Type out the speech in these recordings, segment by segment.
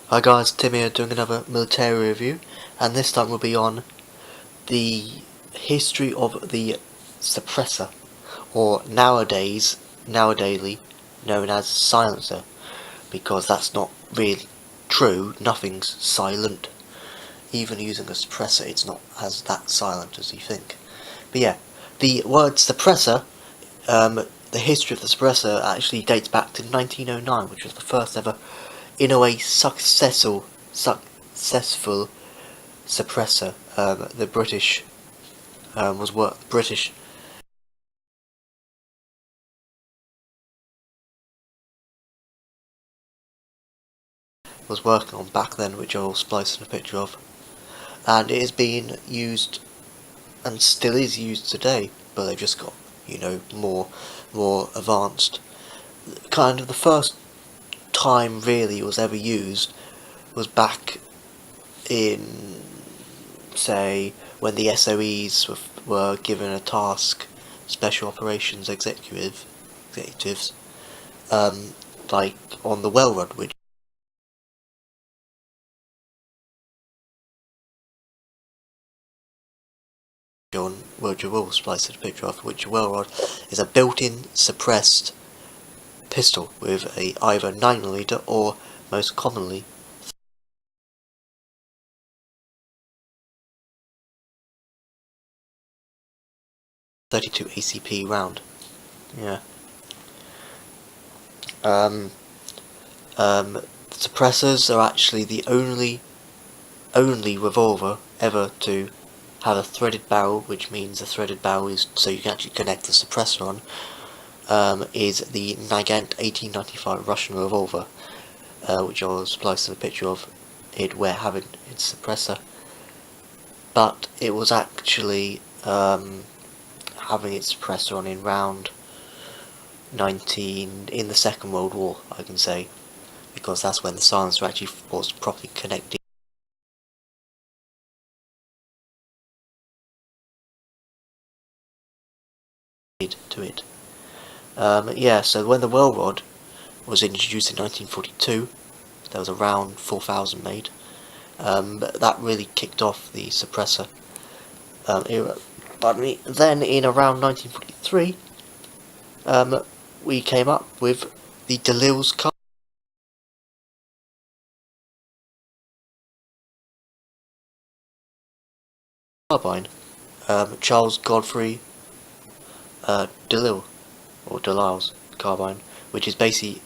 Hi guys, Tim here doing another military review, and this time we'll be on the history of the suppressor, or nowadays known as silencer, because that's not really true. Nothing's silent. Even using a suppressor, it's not as that silent as you think. But yeah, the word suppressor, the history of the suppressor actually dates back to 1909, which was the first ever, in a way, successful suppressor. The British was working on back then, which I'll splice in a picture of, and it is being used and still is used today, but they've just got, more advanced. Kind of the first time really it was ever used was back in, say, when the SOEs were given a task, Special Operations Executives, like on the Well Rod, which you will splice a picture of, which Well Rod is a built-in suppressed pistol with a either 9mm or, most commonly, 32 ACP round. Yeah. Suppressors are actually the only revolver ever to have a threaded barrel, which means a threaded barrel is so you can actually connect the suppressor on. Is the Nagant 1895 Russian revolver, which I'll splice in a picture of it where having its suppressor. But it was actually having its suppressor on in round 19 in the Second World War, I can say, because that's when the silencer actually was properly connected to it. Yeah, so when the Well Rod was introduced in 1942, there was around 4,000 made. But that really kicked off the suppressor era. Then in around 1943, we came up with the DeLille's carbine. Charles Godfrey DeLille, or DeLisle's carbine, which is basically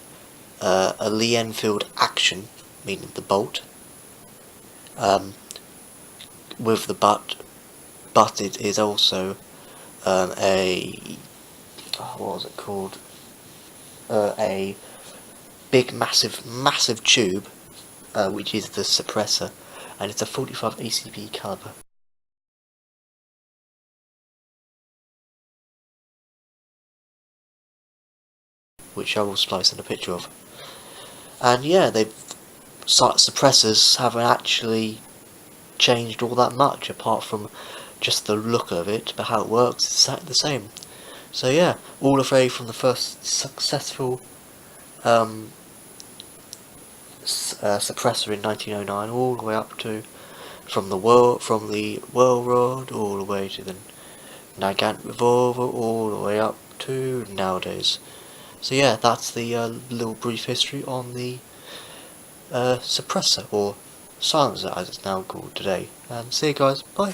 a Lee Enfield action, meaning the bolt, with the butt, but it is also what was it called? A big, massive tube, which is the suppressor, and it's a 45 ACP caliber. Which I will splice in a picture of. And yeah, suppressors haven't actually changed all that much, apart from just the look of it, but how it works is exactly the same. So yeah, all the way from the first successful suppressor in 1909, all the way up to from the Well Rod, all the way to the Nagant revolver, all the way up to nowadays. So yeah, that's the little brief history on the suppressor, or silencer as it's now called today. And see you guys, bye.